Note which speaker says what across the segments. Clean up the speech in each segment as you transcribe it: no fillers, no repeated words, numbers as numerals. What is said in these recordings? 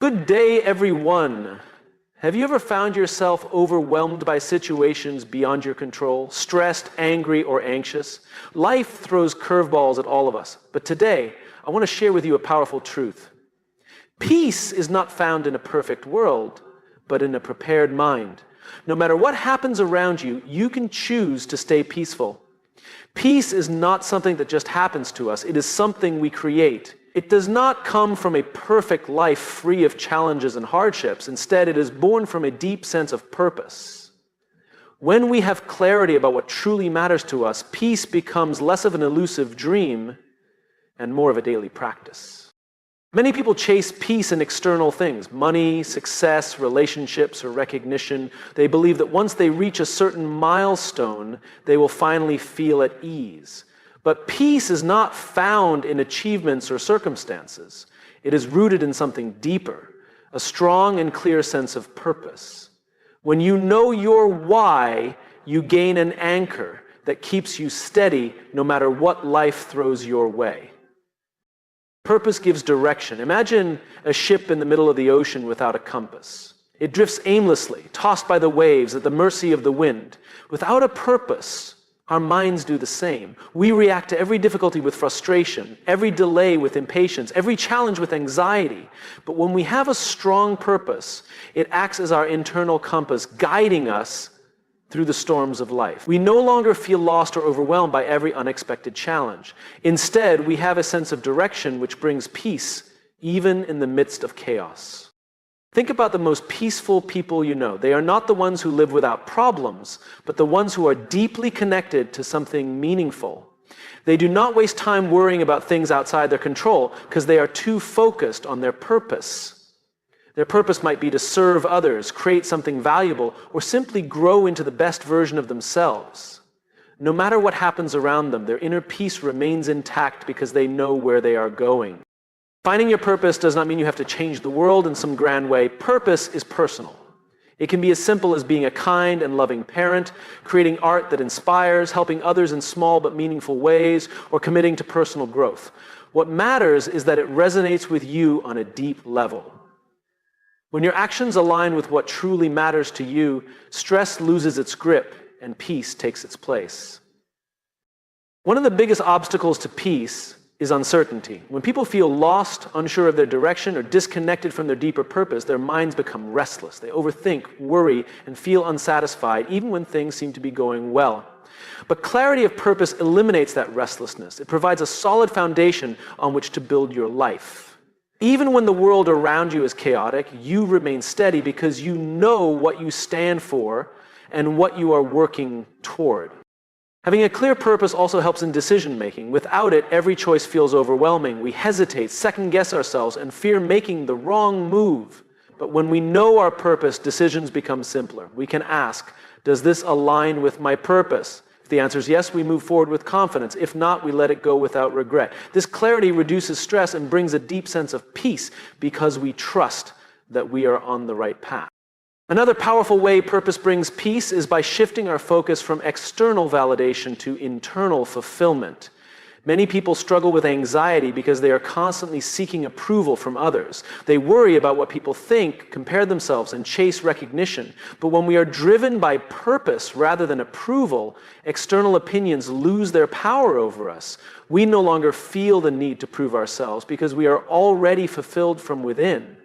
Speaker 1: Good day, everyone. Have you ever found yourself overwhelmed by situations beyond your control, stressed, angry, or anxious? Life throws curveballs at all of us, but today, I want to share with you a powerful truth. Peace is not found in a perfect world, but in a prepared mind. No matter what happens around you, you can choose to stay peaceful. Peace is not something that just happens to us. It is something we create. It does not come from a perfect life free of challenges and hardships. Instead, it is born from a deep sense of purpose. When we have clarity about what truly matters to us, peace becomes less of an elusive dream and more of a daily practice. Many people chase peace in external things, money, success, relationships, or recognition. They believe that once they reach a certain milestone, they will finally feel at ease. But peace is not found in achievements or circumstances. It is rooted in something deeper, a strong and clear sense of purpose. When you know your why, you gain an anchor that keeps you steady no matter what life throws your way. Purpose gives direction. Imagine a ship in the middle of the ocean without a compass. It drifts aimlessly, tossed by the waves at the mercy of the wind. Without a purpose, our minds do the same. We react to every difficulty with frustration, every delay with impatience, every challenge with anxiety. But when we have a strong purpose, it acts as our internal compass, guiding us through the storms of life. We no longer feel lost or overwhelmed by every unexpected challenge. Instead, we have a sense of direction which brings peace even in the midst of chaos. Think about the most peaceful people you know. They are not the ones who live without problems, but the ones who are deeply connected to something meaningful. They do not waste time worrying about things outside their control because they are too focused on their purpose. Their purpose might be to serve others, create something valuable, or simply grow into the best version of themselves. No matter what happens around them, their inner peace remains intact because they know where they are going. Finding your purpose does not mean you have to change the world in some grand way. Purpose is personal. It can be as simple as being a kind and loving parent, creating art that inspires, helping others in small but meaningful ways, or committing to personal growth. What matters is that it resonates with you on a deep level. When your actions align with what truly matters to you, stress loses its grip and peace takes its place. One of the biggest obstacles to peace is uncertainty. When people feel lost, unsure of their direction, or disconnected from their deeper purpose, their minds become restless. They overthink, worry, and feel unsatisfied, even when things seem to be going well. But clarity of purpose eliminates that restlessness. It provides a solid foundation on which to build your life. Even when the world around you is chaotic, you remain steady because you know what you stand for and what you are working toward. Having a clear purpose also helps in decision-making. Without it, every choice feels overwhelming. We hesitate, second-guess ourselves, and fear making the wrong move. But when we know our purpose, decisions become simpler. We can ask, does this align with my purpose? If the answer is yes, we move forward with confidence. If not, we let it go without regret. This clarity reduces stress and brings a deep sense of peace because we trust that we are on the right path. Another powerful way purpose brings peace is by shifting our focus from external validation to internal fulfillment. Many people struggle with anxiety because they are constantly seeking approval from others. They worry about what people think, compare themselves, and chase recognition. But when we are driven by purpose rather than approval, external opinions lose their power over us. We no longer feel the need to prove ourselves because we are already fulfilled from within.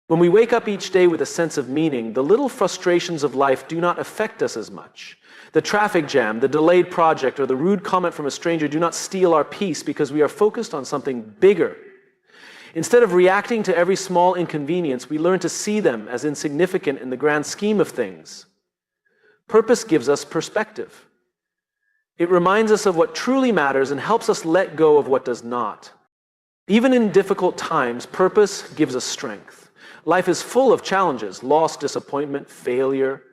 Speaker 1: When we wake up each day with a sense of meaning, the little frustrations of life do not affect us as much. The traffic jam, the delayed project, or the rude comment from a stranger do not steal our peace because we are focused on something bigger. Instead of reacting to every small inconvenience, we learn to see them as insignificant in the grand scheme of things. Purpose gives us perspective. It reminds us of what truly matters and helps us let go of what does not. Even in difficult times, purpose gives us strength. Life is full of challenges, loss, disappointment, failure.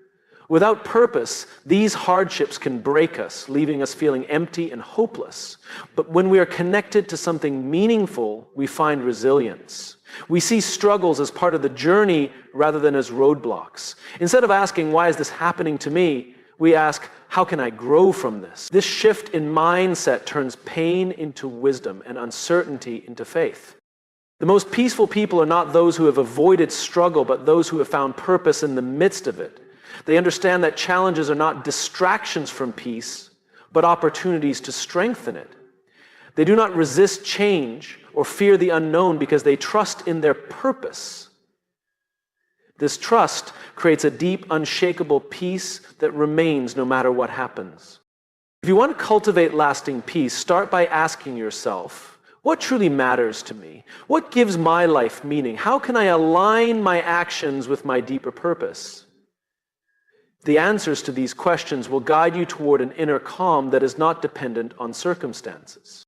Speaker 1: Without purpose, these hardships can break us, leaving us feeling empty and hopeless. But when we are connected to something meaningful, we find resilience. We see struggles as part of the journey rather than as roadblocks. Instead of asking, why is this happening to me? We ask, how can I grow from this? This shift in mindset turns pain into wisdom and uncertainty into faith. The most peaceful people are not those who have avoided struggle, but those who have found purpose in the midst of it. They understand that challenges are not distractions from peace, but opportunities to strengthen it. They do not resist change or fear the unknown because they trust in their purpose. This trust creates a deep, unshakable peace that remains no matter what happens. If you want to cultivate lasting peace, start by asking yourself, what truly matters to me? What gives my life meaning? How can I align my actions with my deeper purpose? The answers to these questions will guide you toward an inner calm that is not dependent on circumstances.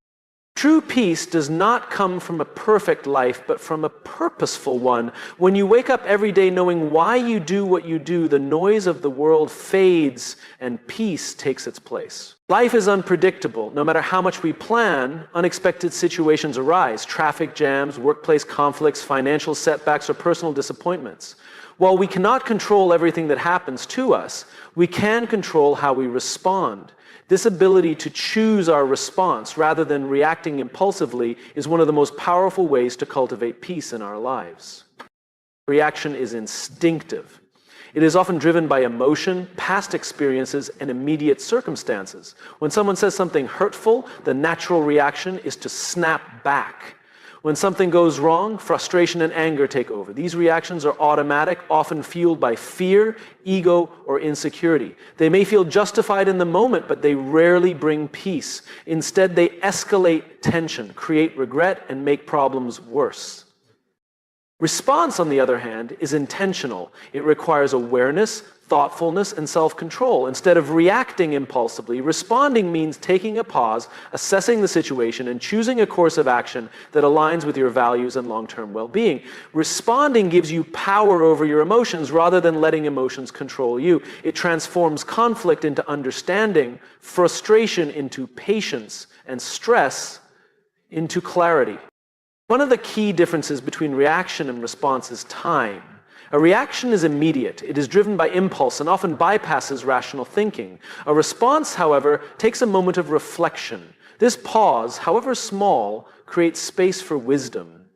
Speaker 1: True peace does not come from a perfect life, but from a purposeful one. When you wake up every day knowing why you do what you do, the noise of the world fades and peace takes its place. Life is unpredictable. No matter how much we plan, unexpected situations arise. Traffic jams, workplace conflicts, financial setbacks, or personal disappointments. While we cannot control everything that happens to us, we can control how we respond. This ability to choose our response rather than reacting impulsively is one of the most powerful ways to cultivate peace in our lives. Reaction is instinctive. It is often driven by emotion, past experiences, and immediate circumstances. When someone says something hurtful, the natural reaction is to snap back. When something goes wrong, frustration and anger take over. These reactions are automatic, often fueled by fear, ego, or insecurity. They may feel justified in the moment, but they rarely bring peace. Instead, they escalate tension, create regret, and make problems worse. Response, on the other hand, is intentional. It requires awareness, thoughtfulness, and self-control. Instead of reacting impulsively, responding means taking a pause, assessing the situation, and choosing a course of action that aligns with your values and long-term well-being. Responding gives you power over your emotions rather than letting emotions control you. It transforms conflict into understanding, frustration into patience, and stress into clarity. One of the key differences between reaction and response is time. A reaction is immediate. It is driven by impulse and often bypasses rational thinking. A response, however, takes a moment of reflection. This pause, however small, creates space for wisdom.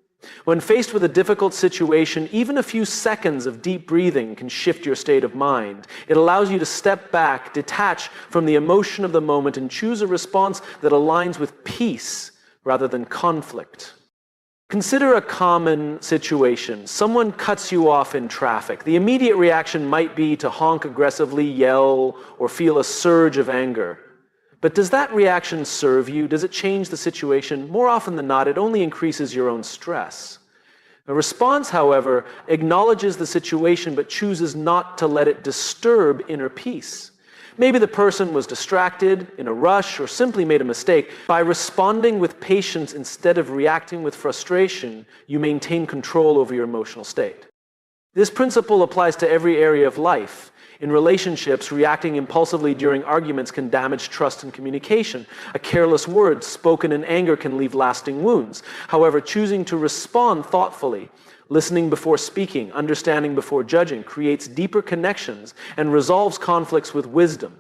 Speaker 1: When faced with a difficult situation, even a few seconds of deep breathing can shift your state of mind. It allows you to step back, detach from the emotion of the moment, and choose a response that aligns with peace rather than conflict. Consider a common situation. Someone cuts you off in traffic. The immediate reaction might be to honk aggressively, yell, or feel a surge of anger. But does that reaction serve you? Does it change the situation? More often than not, it only increases your own stress. A response, however, acknowledges the situation but chooses not to let it disturb inner peace. Maybe the person was distracted, in a rush, or simply made a mistake. By responding with patience instead of reacting with frustration, you maintain control over your emotional state. This principle applies to every area of life. In relationships, reacting impulsively during arguments can damage trust and communication. A careless word spoken in anger can leave lasting wounds. However, choosing to respond thoughtfully, listening before speaking, understanding before judging, creates deeper connections and resolves conflicts with wisdom.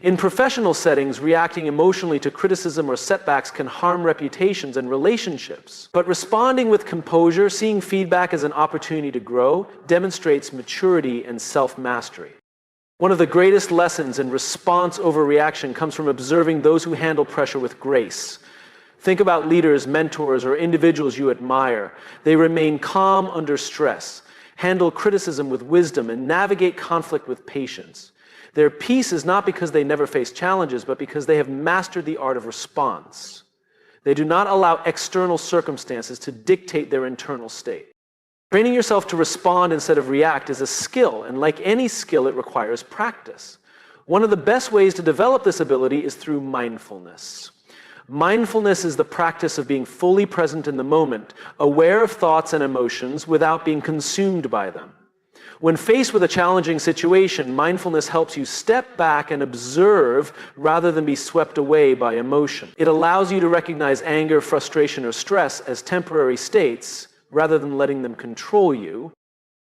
Speaker 1: In professional settings, reacting emotionally to criticism or setbacks can harm reputations and relationships. But responding with composure, seeing feedback as an opportunity to grow, demonstrates maturity and self-mastery. One of the greatest lessons in response over reaction comes from observing those who handle pressure with grace. Think about leaders, mentors, or individuals you admire. They remain calm under stress, handle criticism with wisdom, and navigate conflict with patience. Their peace is not because they never face challenges, but because they have mastered the art of response. They do not allow external circumstances to dictate their internal state. Training yourself to respond instead of react is a skill, and like any skill, it requires practice. One of the best ways to develop this ability is through mindfulness. Mindfulness is the practice of being fully present in the moment, aware of thoughts and emotions without being consumed by them. When faced with a challenging situation, mindfulness helps you step back and observe rather than be swept away by emotion. It allows you to recognize anger, frustration, or stress as temporary states rather than letting them control you.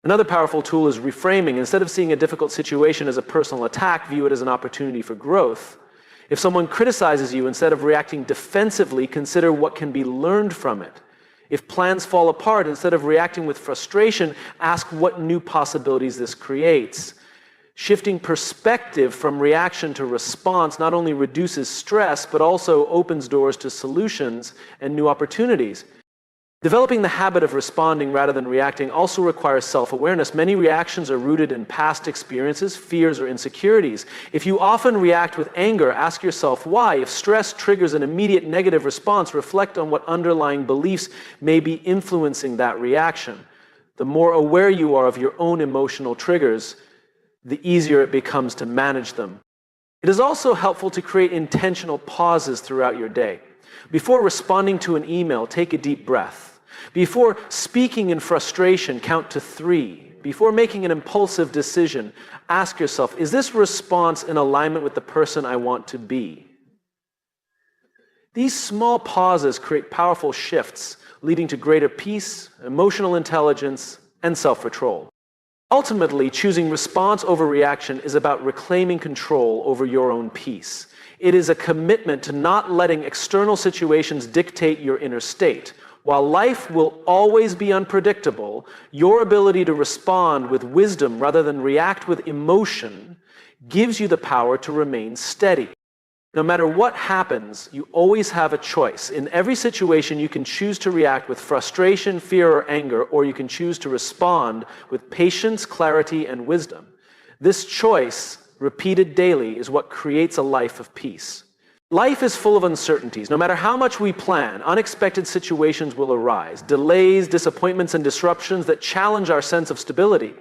Speaker 1: Another powerful tool is reframing. Instead of seeing a difficult situation as a personal attack, view it as an opportunity for growth. If someone criticizes you, instead of reacting defensively, consider what can be learned from it. If plans fall apart, instead of reacting with frustration, ask what new possibilities this creates. Shifting perspective from reaction to response not only reduces stress, but also opens doors to solutions and new opportunities. Developing the habit of responding rather than reacting also requires self-awareness. Many reactions are rooted in past experiences, fears, or insecurities. If you often react with anger, ask yourself why. If stress triggers an immediate negative response, reflect on what underlying beliefs may be influencing that reaction. The more aware you are of your own emotional triggers, the easier it becomes to manage them. It is also helpful to create intentional pauses throughout your day. Before responding to an email, take a deep breath. Before speaking in frustration, count to 3. Before making an impulsive decision, ask yourself, is this response in alignment with the person I want to be? These small pauses create powerful shifts, leading to greater peace, emotional intelligence, and self-control. Ultimately, choosing response over reaction is about reclaiming control over your own peace. It is a commitment to not letting external situations dictate your inner state. While life will always be unpredictable, your ability to respond with wisdom rather than react with emotion gives you the power to remain steady. No matter what happens, you always have a choice. In every situation, you can choose to react with frustration, fear, or anger, or you can choose to respond with patience, clarity, and wisdom. This choice, repeated daily, is what creates a life of peace. Life is full of uncertainties. No matter how much we plan, unexpected situations will arise, delays, disappointments, and disruptions that challenge our sense of stability.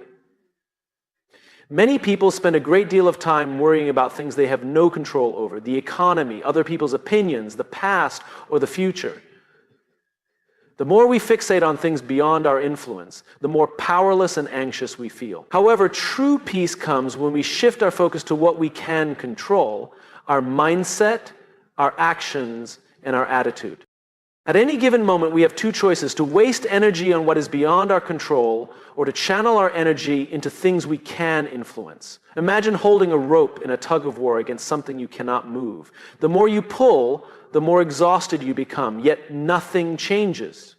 Speaker 1: Many people spend a great deal of time worrying about things they have no control over: the economy, other people's opinions, the past, or the future. The more we fixate on things beyond our influence, the more powerless and anxious we feel. However, true peace comes when we shift our focus to what we can control: our mindset, our actions, and our attitude. At any given moment, we have two choices: to waste energy on what is beyond our control, or to channel our energy into things we can influence. Imagine holding a rope in a tug-of-war against something you cannot move. The more you pull, the more exhausted you become, yet nothing changes.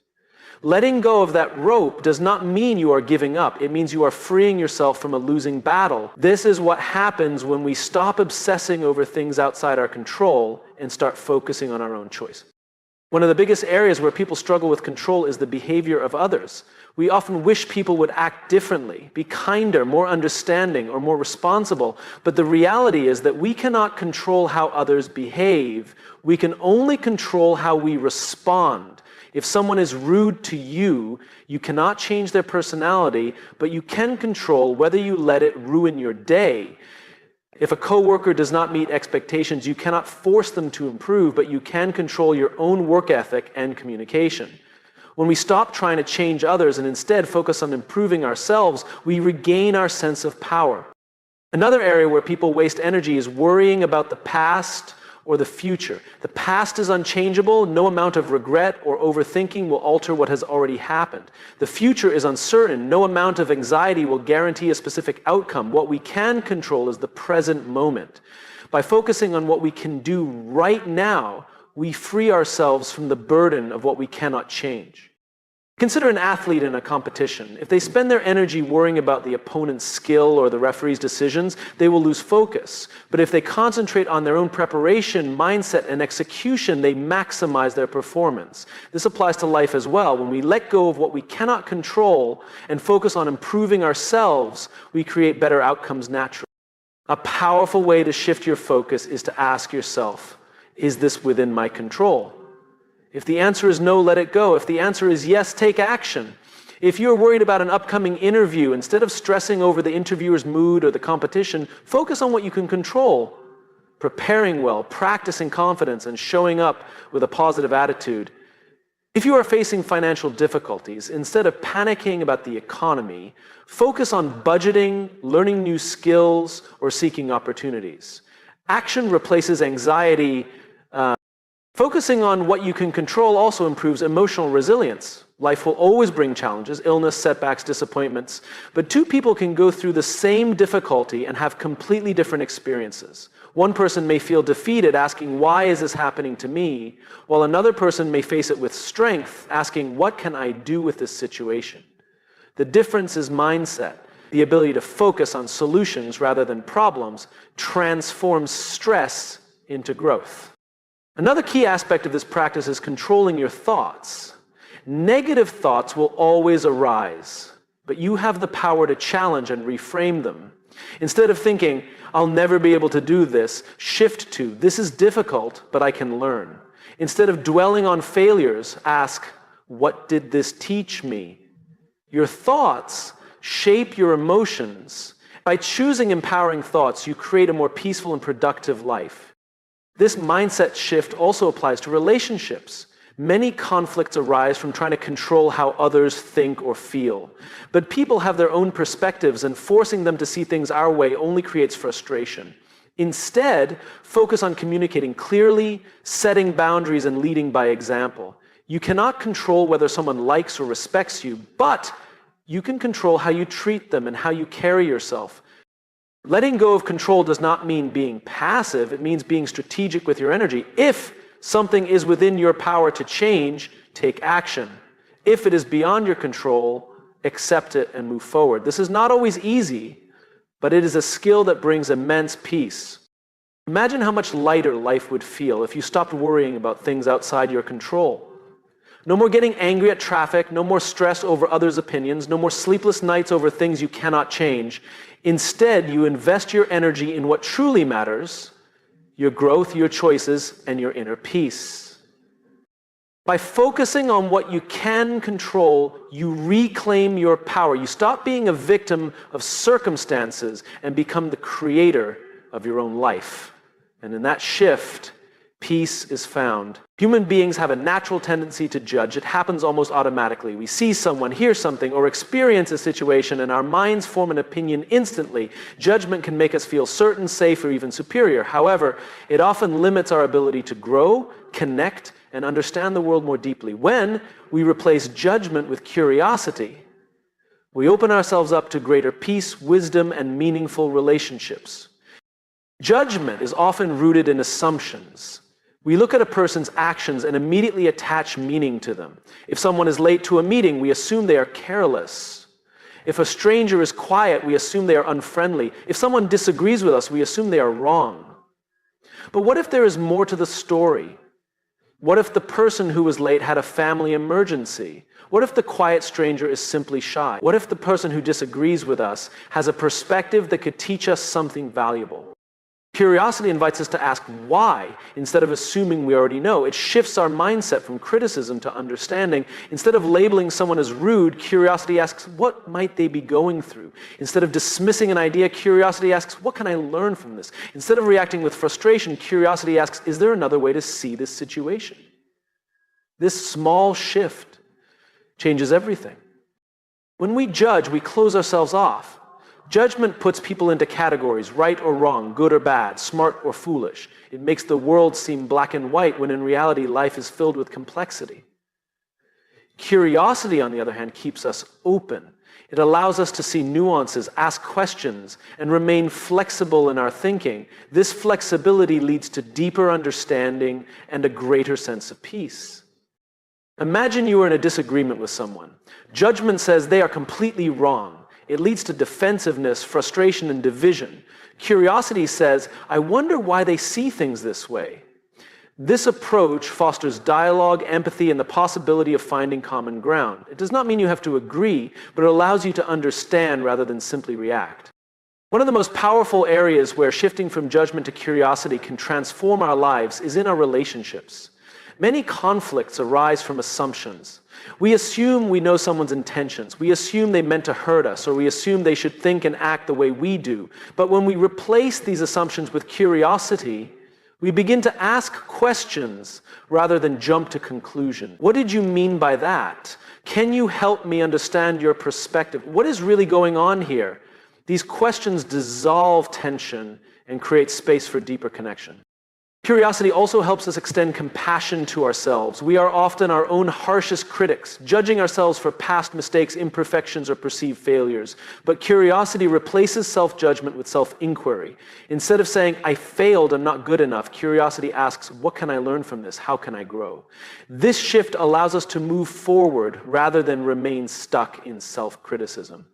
Speaker 1: Letting go of that rope does not mean you are giving up. It means you are freeing yourself from a losing battle. This is what happens when we stop obsessing over things outside our control and start focusing on our own choice. One of the biggest areas where people struggle with control is the behavior of others. We often wish people would act differently, be kinder, more understanding, or more responsible. But the reality is that we cannot control how others behave. We can only control how we respond. If someone is rude to you, you cannot change their personality, but you can control whether you let it ruin your day. If a coworker does not meet expectations, you cannot force them to improve, but you can control your own work ethic and communication. When we stop trying to change others and instead focus on improving ourselves, we regain our sense of power. Another area where people waste energy is worrying about the past or the future. The past is unchangeable. No amount of regret or overthinking will alter what has already happened. The future is uncertain. No amount of anxiety will guarantee a specific outcome. What we can control is the present moment. By focusing on what we can do right now, we free ourselves from the burden of what we cannot change. Consider an athlete in a competition. If they spend their energy worrying about the opponent's skill or the referee's decisions, they will lose focus. But if they concentrate on their own preparation, mindset, and execution, they maximize their performance. This applies to life as well. When we let go of what we cannot control and focus on improving ourselves, we create better outcomes naturally. A powerful way to shift your focus is to ask yourself, is this within my control? If the answer is no, let it go. If the answer is yes, take action. If you're worried about an upcoming interview, instead of stressing over the interviewer's mood or the competition, focus on what you can control. Preparing well, practicing confidence, and showing up with a positive attitude. If you are facing financial difficulties, instead of panicking about the economy, focus on budgeting, learning new skills, or seeking opportunities. Action replaces anxiety. Focusing on what you can control also improves emotional resilience. Life will always bring challenges, illness, setbacks, disappointments. But two people can go through the same difficulty and have completely different experiences. One person may feel defeated, asking, why is this happening to me? While another person may face it with strength, asking, what can I do with this situation? The difference is mindset. The ability to focus on solutions rather than problems transforms stress into growth. Another key aspect of this practice is controlling your thoughts. Negative thoughts will always arise, but you have the power to challenge and reframe them. Instead of thinking, I'll never be able to do this, shift to, this is difficult, but I can learn. Instead of dwelling on failures, ask, what did this teach me? Your thoughts shape your emotions. By choosing empowering thoughts, you create a more peaceful and productive life. This mindset shift also applies to relationships. Many conflicts arise from trying to control how others think or feel. But people have their own perspectives, and forcing them to see things our way only creates frustration. Instead, focus on communicating clearly, setting boundaries, and leading by example. You cannot control whether someone likes or respects you, but you can control how you treat them and how you carry yourself. Letting go of control does not mean being passive. It means being strategic with your energy. If something is within your power to change, take action. If it is beyond your control, accept it and move forward. This is not always easy, but it is a skill that brings immense peace. Imagine how much lighter life would feel if you stopped worrying about things outside your control. No more getting angry at traffic, no more stress over others' opinions, no more sleepless nights over things you cannot change. Instead, you invest your energy in what truly matters, your growth, your choices, and your inner peace. By focusing on what you can control, you reclaim your power. You stop being a victim of circumstances and become the creator of your own life. And in that shift, peace is found. Human beings have a natural tendency to judge. It happens almost automatically. We see someone, hear something, or experience a situation, and our minds form an opinion instantly. Judgment can make us feel certain, safe, or even superior. However, it often limits our ability to grow, connect, and understand the world more deeply. When we replace judgment with curiosity, we open ourselves up to greater peace, wisdom, and meaningful relationships. Judgment is often rooted in assumptions. We look at a person's actions and immediately attach meaning to them. If someone is late to a meeting, we assume they are careless. If a stranger is quiet, we assume they are unfriendly. If someone disagrees with us, we assume they are wrong. But what if there is more to the story? What if the person who was late had a family emergency? What if the quiet stranger is simply shy? What if the person who disagrees with us has a perspective that could teach us something valuable? Curiosity invites us to ask why, instead of assuming we already know. It shifts our mindset from criticism to understanding. Instead of labeling someone as rude, curiosity asks, what might they be going through? Instead of dismissing an idea, curiosity asks, what can I learn from this? Instead of reacting with frustration, curiosity asks, is there another way to see this situation? This small shift changes everything. When we judge, we close ourselves off. Judgment puts people into categories, right or wrong, good or bad, smart or foolish. It makes the world seem black and white when in reality life is filled with complexity. Curiosity, on the other hand, keeps us open. It allows us to see nuances, ask questions, and remain flexible in our thinking. This flexibility leads to deeper understanding and a greater sense of peace. Imagine you are in a disagreement with someone. Judgment says they are completely wrong. It leads to defensiveness, frustration, and division. Curiosity says, I wonder why they see things this way. This approach fosters dialogue, empathy, and the possibility of finding common ground. It does not mean you have to agree, but it allows you to understand rather than simply react. One of the most powerful areas where shifting from judgment to curiosity can transform our lives is in our relationships. Many conflicts arise from assumptions. We assume we know someone's intentions. We assume they meant to hurt us, or we assume they should think and act the way we do. But when we replace these assumptions with curiosity, we begin to ask questions rather than jump to conclusion. What did you mean by that? Can you help me understand your perspective? What is really going on here? These questions dissolve tension and create space for deeper connection. Curiosity also helps us extend compassion to ourselves. We are often our own harshest critics, judging ourselves for past mistakes, imperfections, or perceived failures. But curiosity replaces self-judgment with self-inquiry. Instead of saying, I failed, I'm not good enough, curiosity asks, what can I learn from this? How can I grow? This shift allows us to move forward rather than remain stuck in self-criticism.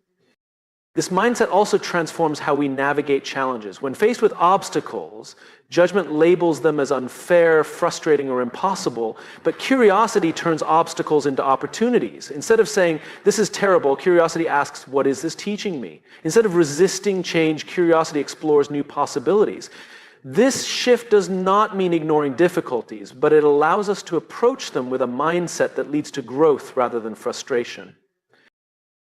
Speaker 1: This mindset also transforms how we navigate challenges. When faced with obstacles, judgment labels them as unfair, frustrating, or impossible, but curiosity turns obstacles into opportunities. Instead of saying, this is terrible, curiosity asks, what is this teaching me? Instead of resisting change, curiosity explores new possibilities. This shift does not mean ignoring difficulties, but it allows us to approach them with a mindset that leads to growth rather than frustration.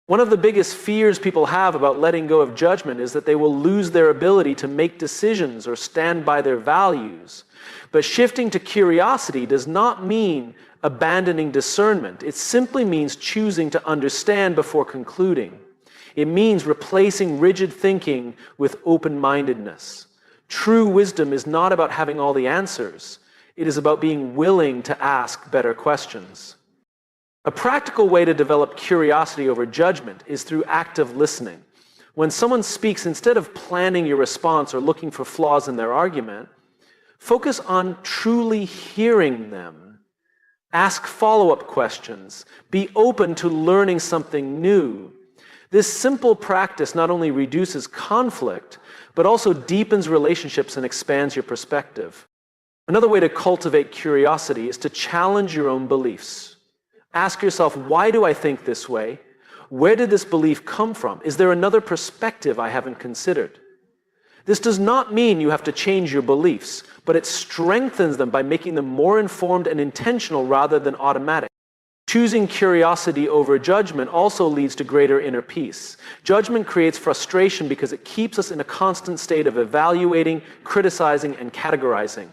Speaker 1: One of the biggest fears people have about letting go of judgment is that they will lose their ability to make decisions or stand by their values. But shifting to curiosity does not mean abandoning discernment. It simply means choosing to understand before concluding. It means replacing rigid thinking with open-mindedness. True wisdom is not about having all the answers. It is about being willing to ask better questions. A practical way to develop curiosity over judgment is through active listening. When someone speaks, instead of planning your response or looking for flaws in their argument, focus on truly hearing them. Ask follow-up questions. Be open to learning something new. This simple practice not only reduces conflict, but also deepens relationships and expands your perspective. Another way to cultivate curiosity is to challenge your own beliefs. Ask yourself, why do I think this way? Where did this belief come from? Is there another perspective I haven't considered? This does not mean you have to change your beliefs, but it strengthens them by making them more informed and intentional rather than automatic. Choosing curiosity over judgment also leads to greater inner peace. Judgment creates frustration because it keeps us in a constant state of evaluating, criticizing, and categorizing.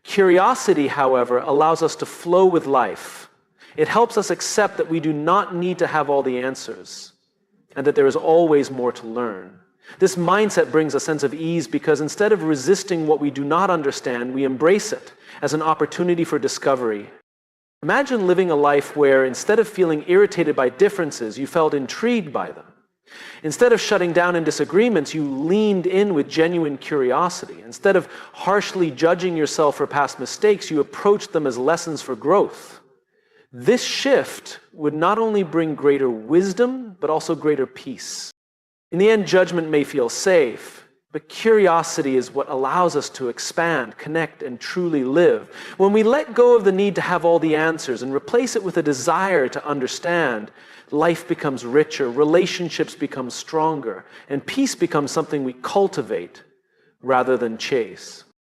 Speaker 1: Curiosity, however, allows us to flow with life. It helps us accept that we do not need to have all the answers and that there is always more to learn. This mindset brings a sense of ease because instead of resisting what we do not understand, we embrace it as an opportunity for discovery. Imagine living a life where instead of feeling irritated by differences, you felt intrigued by them. Instead of shutting down in disagreements, you leaned in with genuine curiosity. Instead of harshly judging yourself for past mistakes, you approached them as lessons for growth. This shift would not only bring greater wisdom, but also greater peace. In the end, judgment may feel safe, but curiosity is what allows us to expand, connect, and truly live. When we let go of the need to have all the answers and replace it with a desire to understand, life becomes richer, relationships become stronger, and peace becomes something we cultivate rather than chase.